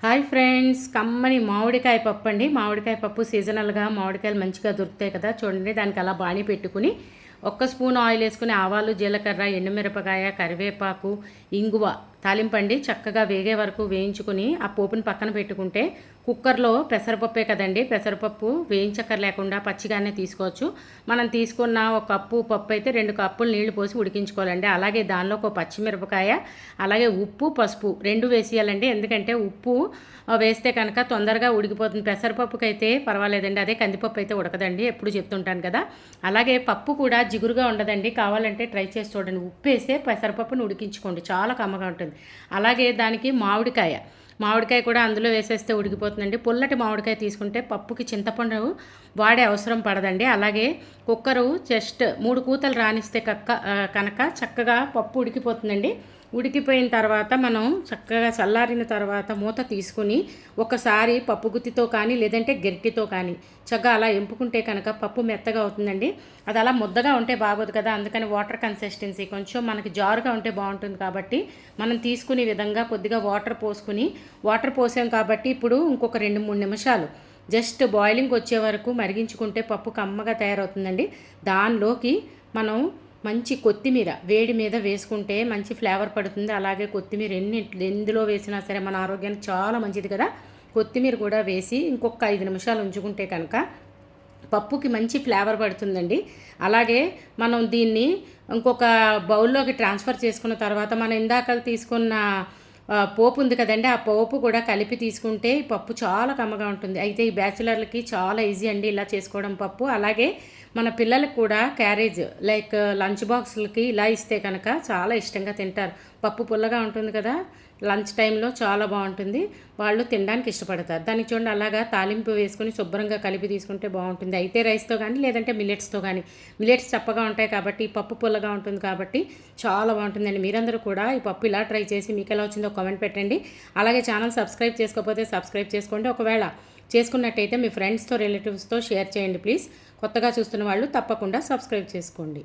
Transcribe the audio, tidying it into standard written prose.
Hi friends, కమ్మని మామిడికాయ పప్పు అండి. మామిడికాయ పప్పు సీజనల్గా మామిడికాయలు మంచిగా దొరుకుతాయి కదా. చూడండి, దానికి అలా బాణీ పెట్టుకుని ఒక్క స్పూన్ ఆయిల్ వేసుకుని ఆవాలు, జీలకర్ర, ఎండుమిరపకాయ, కరివేపాకు, ఇంగువ తాలింపండి చక్కగా వేగే వరకు వేయించుకుని ఆ పోపుని పక్కన పెట్టుకుంటే కుక్కర్లో పెసరపప్పే కదండి, పెసరపప్పు వేయించక్కర్లేకుండా పచ్చిగానే తీసుకోవచ్చు. మనం తీసుకున్న ఒక కప్పు పప్పు అయితే 2 కప్పులు నీళ్లు పోసి ఉడికించుకోవాలండి. అలాగే దానిలో ఒక పచ్చిమిరపకాయ, అలాగే ఉప్పు, పసుపు 2 వేసేయాలండి. ఎందుకంటే ఉప్పు వేస్తే కనుక తొందరగా ఉడికిపోతుంది. పెసరపప్పుకి అయితే పర్వాలేదండి, అదే కందిపప్పు అయితే ఉడకదండి, ఎప్పుడు చెప్తుంటాను కదా. అలాగే పప్పు కూడా జిగురుగా ఉండదండి, కావాలంటే ట్రై చేసి చూడండి. ఉప్పు వేస్తే పెసరపప్పును ఉడికించుకోండి, చాలా కమ్మగా ఉంటుంది. అలాగే దానికి మామిడికాయ కూడా అందులో వేసేస్తే ఉడికిపోతుందండి. పుల్లటి మామిడికాయ తీసుకుంటే పప్పుకి చింతపండు వాడే అవసరం పడదండి. అలాగే కుక్కరు జస్ట్ 3 కూతలు రానిస్తే కనుక చక్కగా పప్పు ఉడికిపోతుందండి. ఉడికిపోయిన తర్వాత మనం చక్కగా చల్లారిన తర్వాత మూత తీసుకుని ఒకసారి పప్పు గుత్తితో కానీ లేదంటే గరిటితో కానీ చక్కగా అలా ఎంపుకుంటే కనుక పప్పు మెత్తగా అవుతుందండి. అది అలా ముద్దగా ఉంటే బాగోదు కదా, అందుకని వాటర్ కన్సిస్టెన్సీ కొంచెం మనకి జారుగా ఉంటే బాగుంటుంది. కాబట్టి మనం తీసుకునే విధంగా కొద్దిగా వాటర్ పోసాం కాబట్టి ఇప్పుడు ఇంకొక 2-3 నిమిషాలు జస్ట్ బాయిలింగ్ వచ్చే వరకు మరిగించుకుంటే పప్పు కమ్మగా తయారవుతుందండి. దానిలోకి మనం మంచి కొత్తిమీర వేడి మీద వేసుకుంటే మంచి ఫ్లేవర్ పడుతుంది. అలాగే కొత్తిమీర ఎందులో వేసినా సరే మన ఆరోగ్యానికి చాలా మంచిది కదా. కొత్తిమీర కూడా వేసి ఇంకొక 5 నిమిషాలు ఉంచుకుంటే కనుక పప్పుకి మంచి ఫ్లేవర్ పడుతుందండి. అలాగే మనం దీన్ని ఇంకొక బౌల్లోకి ట్రాన్స్ఫర్ చేసుకున్న తర్వాత మనం ఇందాక తీసుకున్న పోపు ఉంది కదండి, ఆ పోపు కూడా కలిపి తీసుకుంటే పప్పు చాలా కమ్మగా ఉంటుంది. అయితే ఈ బ్యాచిలర్లకి చాలా ఈజీ అండి ఇలా చేసుకోవడం పప్పు. అలాగే మన పిల్లలకు కూడా క్యారేజ్ లైక్ లంచ్ బాక్స్లకి ఇలా ఇస్తే కనుక చాలా ఇష్టంగా తింటారు. పప్పు పుల్లగా ఉంటుంది కదా, లంచ్ టైంలో చాలా బాగుంటుంది, వాళ్ళు తినడానికి ఇష్టపడతారు. దానికి చూడండి అలాగా తాలింపు వేసుకొని శుభ్రంగా కలిపి తీసుకుంటే బాగుంటుంది. అయితే రైస్తో కానీ లేదంటే మిల్లెట్స్తో కానీ. మిల్లెట్స్ చప్పగా ఉంటాయి కాబట్టి పప్పు పుల్లగా ఉంటుంది కాబట్టి చాలా బాగుంటుందండి. మీరందరూ కూడా ఈ పప్పు ఇలా ట్రై చేసి మీకు ఎలా వచ్చిందో కామెంట్ పెట్టండి. అలాగే ఛానల్ సబ్స్క్రైబ్ చేసుకోకపోతే సబ్స్క్రైబ్ చేసుకోండి. ఒకవేళ చేసుకున్నట్టయితే మీ ఫ్రెండ్స్తో రిలేటివ్స్తో షేర్ చేయండి ప్లీజ్. కొత్తగా చూస్తున్న వాళ్ళు తప్పకుండా సబ్స్క్రైబ్ చేసుకోండి.